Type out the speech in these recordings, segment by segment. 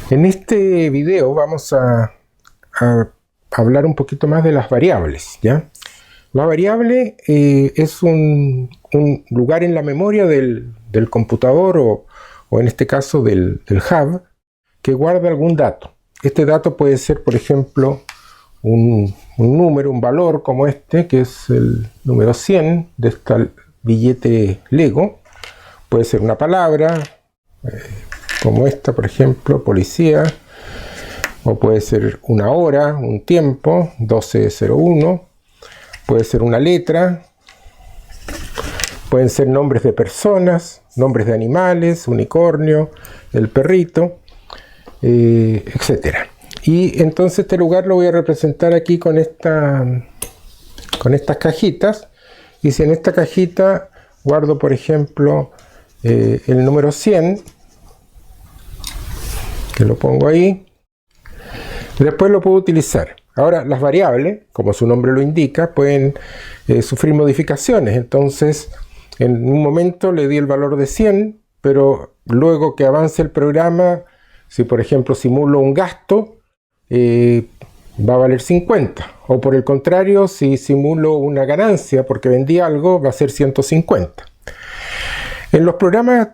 En este video vamos a hablar un poquito más de las variables, ¿ya? La variable es un lugar en la memoria del computador o en este caso del hub que guarda algún dato. Este dato puede ser, por ejemplo, un número, un valor como este, que es el número 100 de este billete Lego. Puede ser una palabra, como esta, por ejemplo, policía, o puede ser una hora, un tiempo, 12:01, puede ser una letra, pueden ser nombres de personas, nombres de animales, unicornio, el perrito, etc. Y entonces este lugar lo voy a representar aquí con estas cajitas, y si en esta cajita guardo, por ejemplo, el número 100, que lo pongo ahí, después lo puedo utilizar. Ahora, las variables, como su nombre lo indica, pueden sufrir modificaciones. Entonces, en un momento le di el valor de 100, pero luego que avance el programa, si por ejemplo simulo un gasto, va a valer 50. O por el contrario, si simulo una ganancia porque vendí algo, va a ser 150. En los programas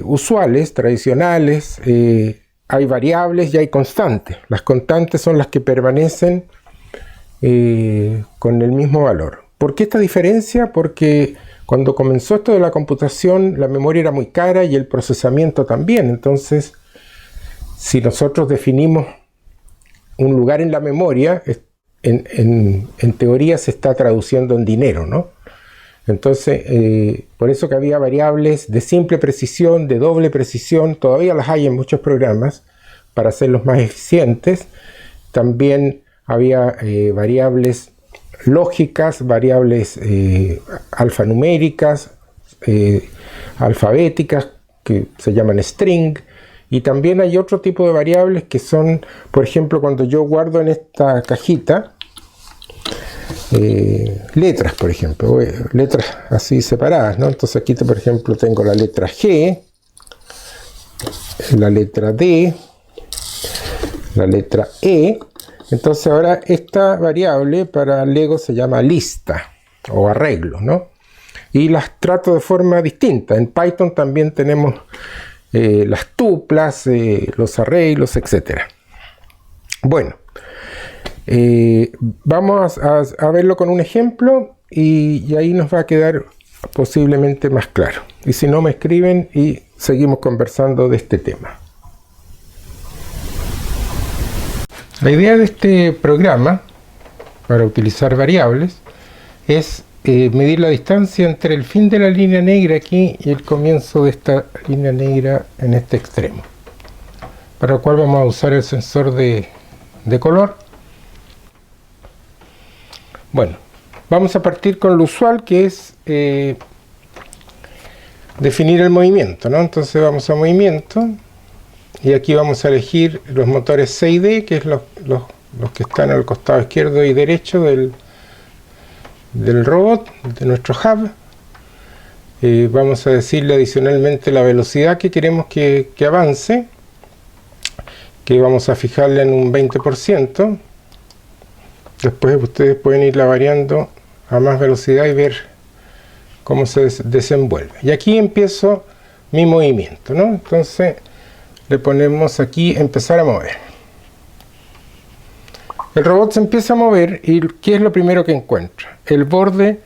usuales, tradicionales, hay variables y hay constantes. Las constantes son las que permanecen con el mismo valor. ¿Por qué esta diferencia? Porque cuando comenzó esto de la computación, la memoria era muy cara y el procesamiento también. Entonces, si nosotros definimos un lugar en la memoria, en teoría se está traduciendo en dinero, ¿no? Entonces, por eso que había variables de simple precisión, de doble precisión, todavía las hay en muchos programas para hacerlos más eficientes. También había variables lógicas, variables alfanuméricas, alfabéticas, que se llaman string. Y también hay otro tipo de variables que son, por ejemplo, cuando yo guardo en esta cajita, letras, por ejemplo, letras así separadas, ¿no? Entonces aquí, por ejemplo, tengo la letra G, la letra D, la letra E. Entonces ahora esta variable para Lego se llama lista o arreglo, ¿no? Y las trato de forma distinta. En Python también tenemos las tuplas, los arreglos, etc. Bueno. Vamos a verlo con un ejemplo y ahí nos va a quedar posiblemente más claro. Y si no, me escriben y seguimos conversando de este tema. La idea de este programa para utilizar variables es medir la distancia entre el fin de la línea negra aquí y el comienzo de esta línea negra en este extremo, para lo cual vamos a usar el sensor de color. Bueno, vamos a partir con lo usual, que es definir el movimiento, ¿no? Entonces vamos a movimiento y aquí vamos a elegir los motores C y D, que es los que están al costado izquierdo y derecho del robot, de nuestro hub. Vamos a decirle adicionalmente la velocidad que queremos que avance, que vamos a fijarla en un 20%. Después ustedes pueden irla variando a más velocidad y ver cómo se desenvuelve. Y aquí empiezo mi movimiento, ¿no? Entonces le ponemos aquí empezar a mover. El robot se empieza a mover y ¿qué es lo primero que encuentra? El borde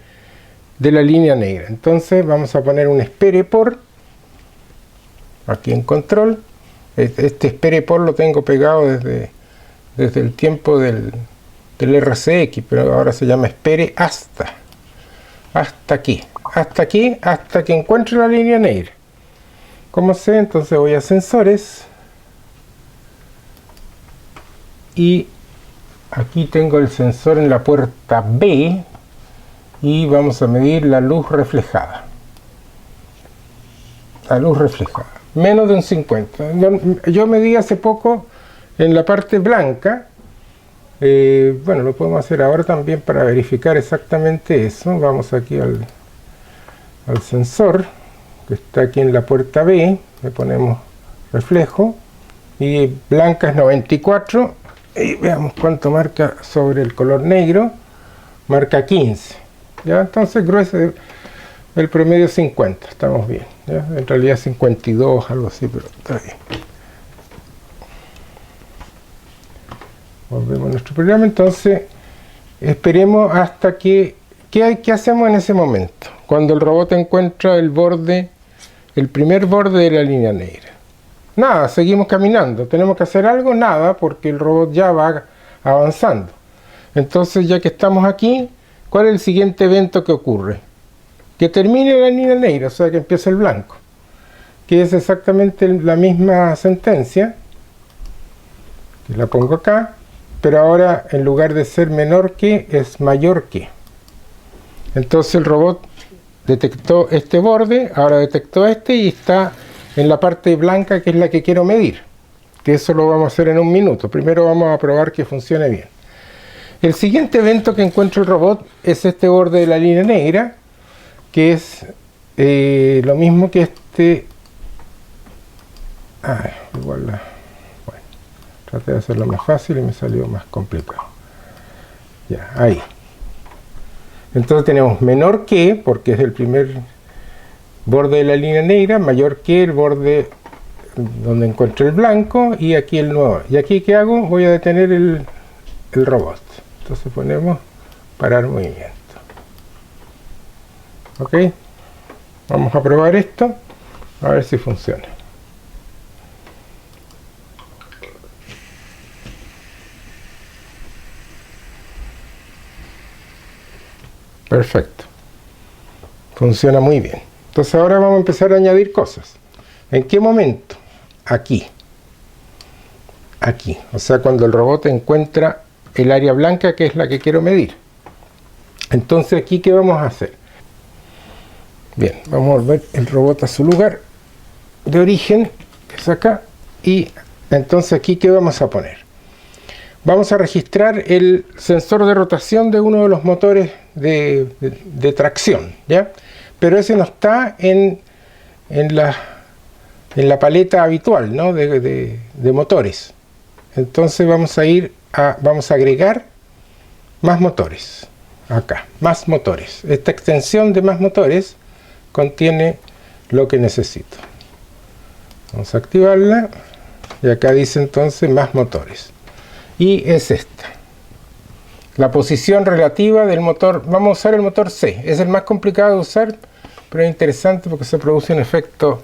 de la línea negra. Entonces vamos a poner un espere por aquí en control. Este espere por lo tengo pegado desde el tiempo del RCX, pero ahora se llama espere hasta aquí, hasta que encuentre la línea negra. ¿Cómo sé? Entonces voy a sensores y aquí tengo el sensor en la puerta B y vamos a medir la luz reflejada. La luz reflejada, menos de un 50. Yo medí hace poco en la parte blanca. Bueno, lo podemos hacer ahora también para verificar exactamente eso. Vamos aquí al sensor que está aquí en la puerta B, le ponemos reflejo y blanca es 94, y veamos cuánto marca sobre el color negro, marca 15, ¿ya? Entonces grueso, el promedio 50, estamos bien, ¿ya? En realidad 52, algo así, pero está bien. Volvemos a nuestro programa. Entonces esperemos hasta que ¿qué hacemos en ese momento? Cuando el robot encuentra el borde, el primer borde de la línea negra. Nada, seguimos caminando. ¿Tenemos que hacer algo? Nada, porque el robot ya va avanzando. Entonces, ya que estamos aquí, ¿cuál es el siguiente evento que ocurre? Que termine la línea negra, o sea, que empiece el blanco. Que es exactamente la misma sentencia. Que la pongo acá, pero ahora en lugar de ser menor que, es mayor que. Entonces el robot detectó este borde, ahora detectó este y está en la parte blanca, que es la que quiero medir, que eso lo vamos a hacer en un minuto. Primero vamos a probar que funcione bien. El siguiente evento que encuentra el robot es este borde de la línea negra, que es lo mismo que este. Bueno, traté de hacerlo más fácil y me salió más complicado. Ya, ahí. Entonces tenemos menor que, porque es el primer borde de la línea negra, mayor que el borde donde encuentro el blanco, y aquí el nuevo. ¿Y aquí qué hago? Voy a detener el robot. Entonces ponemos parar movimiento. Ok, vamos a probar esto, a ver si funciona. Perfecto, funciona muy bien. Entonces ahora vamos a empezar a añadir cosas. ¿En qué momento? Aquí, o sea, cuando el robot encuentra el área blanca, que es la que quiero medir. Entonces aquí, ¿qué vamos a hacer? Bien, vamos a volver el robot a su lugar de origen, que es acá, y entonces aquí, ¿qué vamos a poner? Vamos a registrar el sensor de rotación de uno de los motores de tracción, ¿ya? Pero ese no está en la paleta habitual, ¿no? de motores. Entonces vamos a agregar más motores. Acá, más motores. Esta extensión de más motores contiene lo que necesito. Vamos a activarla y acá dice entonces más motores. Y es esta. La posición relativa del motor. Vamos a usar el motor C. Es el más complicado de usar, pero es interesante porque se produce un efecto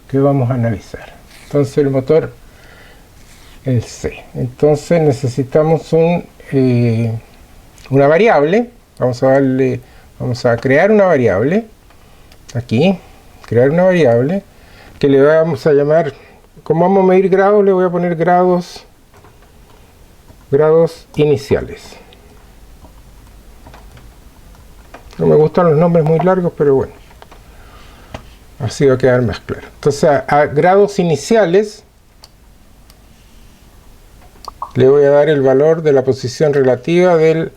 que vamos a analizar. Entonces el motor, el C. Entonces necesitamos una variable. Vamos a crear una variable. Aquí, crear una variable que le vamos a llamar, como vamos a medir grados, le voy a poner grados iniciales. No me gustan los nombres muy largos, pero bueno, así va a quedar más claro. Entonces a grados iniciales le voy a dar el valor de la posición relativa del...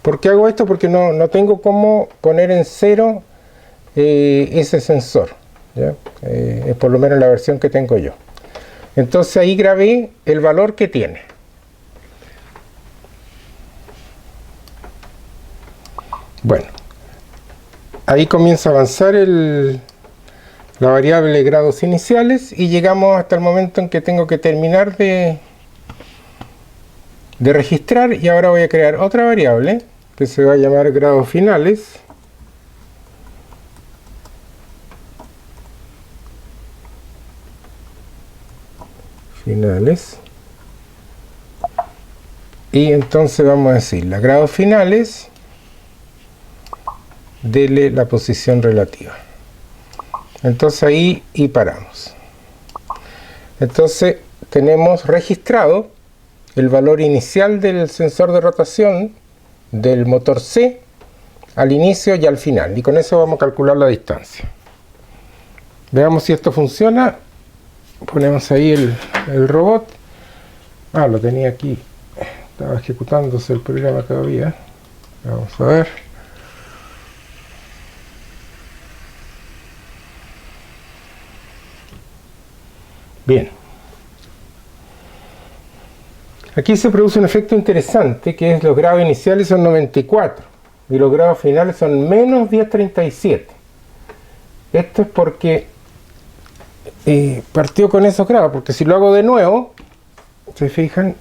¿Por qué hago esto? Porque no tengo cómo poner en cero ese sensor, ¿ya? Es por lo menos la versión que tengo yo. Entonces ahí grabé el valor que tiene. Bueno, ahí comienza a avanzar la variable grados iniciales y llegamos hasta el momento en que tengo que terminar de registrar, y ahora voy a crear otra variable que se va a llamar grados finales. Y entonces vamos a decir los grados finales, dele la posición relativa. Entonces ahí y paramos. Entonces tenemos registrado el valor inicial del sensor de rotación del motor C al inicio y al final, y con eso vamos a calcular la distancia. Veamos si esto funciona. Ponemos ahí el robot. Lo tenía aquí, estaba ejecutándose el programa todavía. Vamos a ver. Bien, Aquí se produce un efecto interesante, que es los grados iniciales son 94 y los grados finales son menos 1037. Esto es porque partió con esos grados, porque si lo hago de nuevo, se fijan,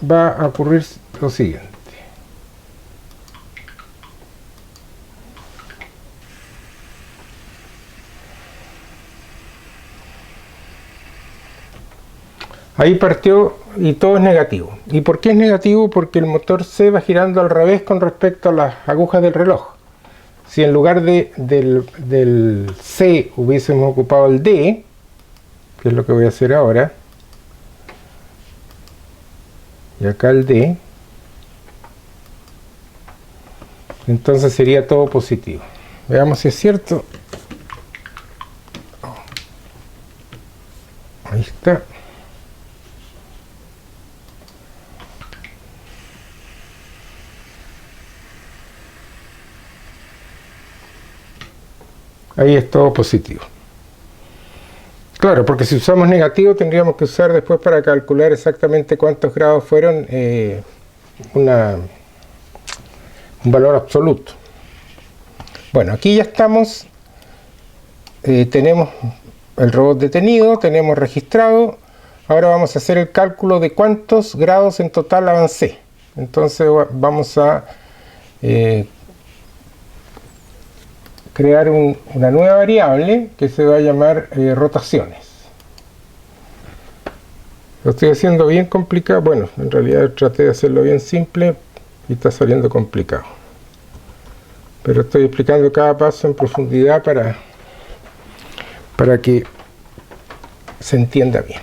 va a ocurrir lo siguiente. Ahí partió y todo es negativo. ¿Y por qué es negativo? Porque el motor C va girando al revés con respecto a las agujas del reloj. Si en lugar del C hubiésemos ocupado el D, que es lo que voy a hacer ahora, y acá el D, entonces sería todo positivo. Veamos si es cierto. Ahí está. Ahí es todo positivo. Claro, porque si usamos negativo tendríamos que usar después para calcular exactamente cuántos grados fueron un valor absoluto. Bueno, aquí ya estamos, tenemos el robot detenido, tenemos registrado. Ahora vamos a hacer el cálculo de cuántos grados en total avancé. Entonces vamos a crear una nueva variable que se va a llamar rotaciones. Lo estoy haciendo bien complicado. Bueno, en realidad traté de hacerlo bien simple y está saliendo complicado. Pero estoy explicando cada paso en profundidad para que se entienda bien.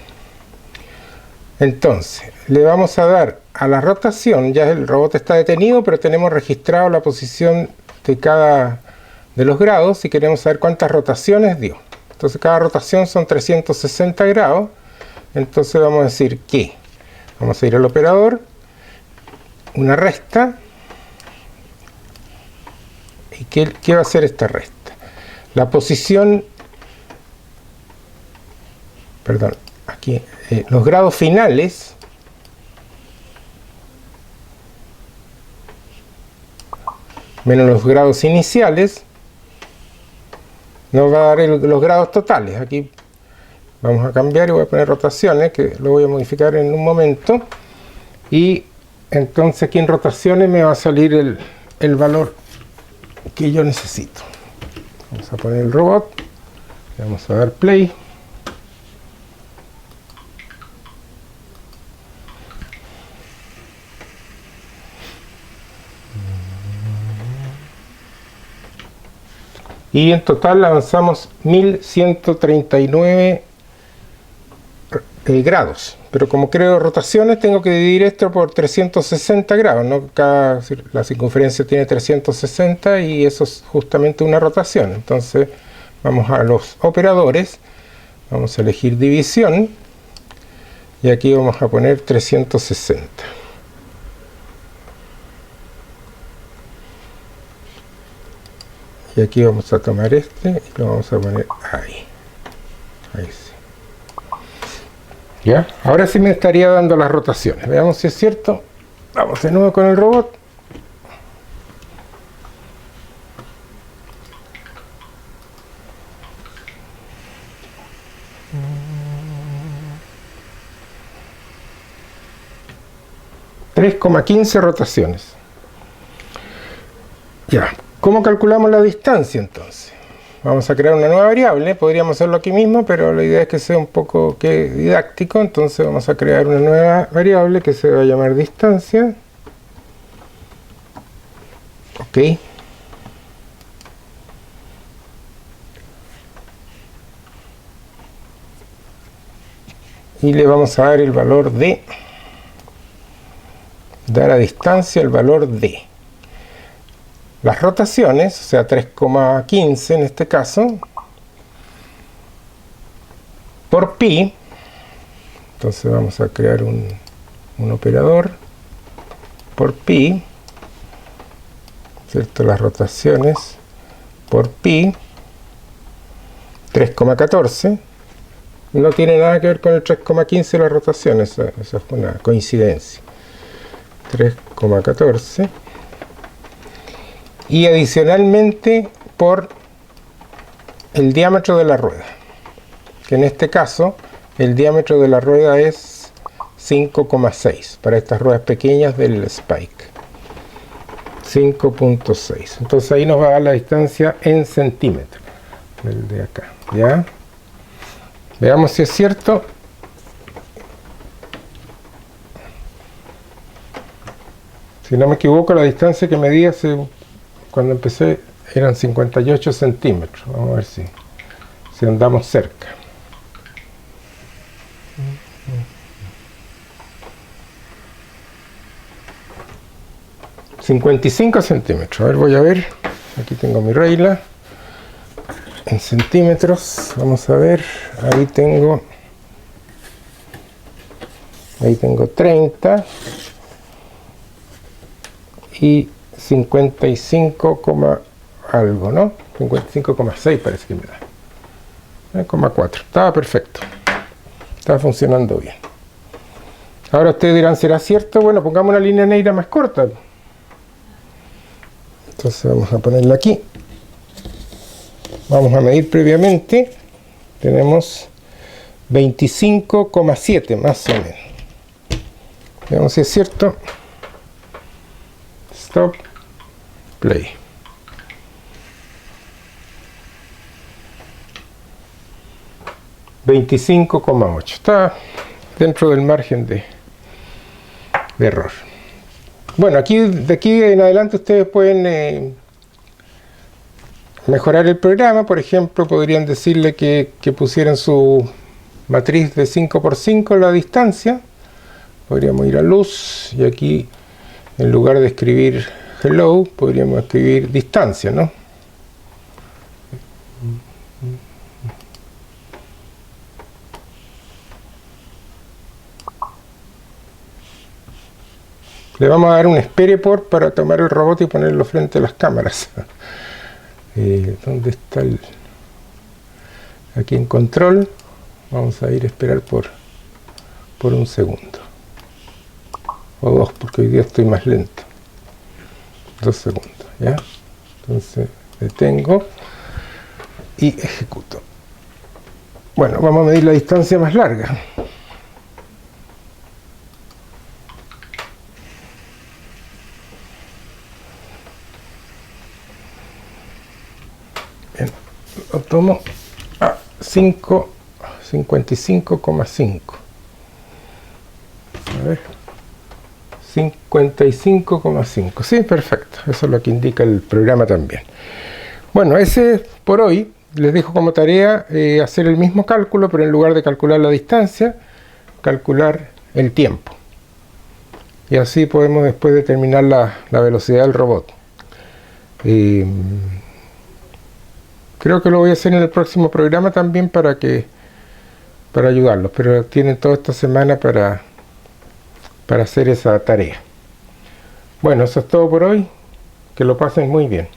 Entonces, le vamos a dar a la rotación, ya el robot está detenido, pero tenemos registrado la posición de cada de los grados y queremos saber cuántas rotaciones dio. Entonces cada rotación son 360 grados. Entonces vamos a decir que vamos a ir al operador, una resta. ¿Y qué va a hacer esta resta? La posición, perdón, aquí los grados finales menos los grados iniciales nos va a dar los grados totales. Aquí vamos a cambiar y voy a poner rotaciones, que lo voy a modificar en un momento. Y entonces aquí en rotaciones me va a salir el valor que yo necesito. Vamos a poner el robot, vamos a dar play. Y en total avanzamos 1139 grados. Pero como creo rotaciones, tengo que dividir esto por 360 grados, ¿no? La circunferencia tiene 360 y eso es justamente una rotación. Entonces vamos a los operadores, vamos a elegir división y aquí vamos a poner 360. Y aquí vamos a tomar este y lo vamos a poner ahí. Ahí sí. ¿Ya? Ahora sí me estaría dando las rotaciones. Veamos si es cierto. Vamos de nuevo con el robot. ...3,15 rotaciones. Ya. ¿Cómo calculamos la distancia entonces? Vamos a crear una nueva variable, podríamos hacerlo aquí mismo, pero la idea es que sea un poco didáctico, entonces vamos a crear una nueva variable que se va a llamar distancia. Ok. Y le vamos a dar el valor de, dar a distancia el valor de. Las rotaciones, o sea 3,15 en este caso, por pi, entonces vamos a crear un operador por pi, ¿cierto? Las rotaciones por pi, 3,14, no tiene nada que ver con el 3,15 de las rotaciones, eso es una coincidencia. 3,14 y adicionalmente por el diámetro de la rueda, que en este caso el diámetro de la rueda es 5,6 para estas ruedas pequeñas del Spike, 5,6. Entonces ahí nos va a dar la distancia en centímetros, el de acá, ¿ya? Veamos si es cierto. Si no me equivoco, la distancia que medí cuando empecé eran 58 centímetros. Vamos a ver si andamos cerca. 55 centímetros. A ver, voy a ver. Aquí tengo mi regla. En centímetros. Vamos a ver. Ahí tengo 30. Y 55, algo, ¿no? 55,6 parece que me da. 0,4. Estaba perfecto. Estaba funcionando bien. Ahora ustedes dirán, ¿será cierto? Bueno, pongamos una línea negra más corta. Entonces vamos a ponerla aquí. Vamos a medir previamente. Tenemos 25,7 más o menos. Veamos si es cierto. Stop. Play. $25,8. Está dentro del margen de error. Bueno, de aquí en adelante ustedes pueden mejorar el programa. Por ejemplo, podrían decirle que pusieran su matriz de 5×5 la distancia. Podríamos ir a luz y aquí, en lugar de escribir hello, podríamos escribir distancia, ¿no? Le vamos a dar un espere por para tomar el robot y ponerlo frente a las cámaras. ¿Dónde está el...? Aquí en control. Vamos a ir a esperar por un segundo. O 2, porque hoy día estoy más lento. 2 segundos, ¿ya? Entonces detengo y ejecuto. Bueno, vamos a medir la distancia más larga. Bien, lo tomo a 55,5. A ver. 55,5. Sí, perfecto. Eso es lo que indica el programa también. Bueno, ese por hoy. Les dejo como tarea hacer el mismo cálculo, pero en lugar de calcular la distancia, calcular el tiempo. Y así podemos después determinar la velocidad del robot. Creo que lo voy a hacer en el próximo programa también para ayudarlos. Pero tienen toda esta semana para hacer esa tarea. Bueno, eso es todo por hoy. Que lo pasen muy bien.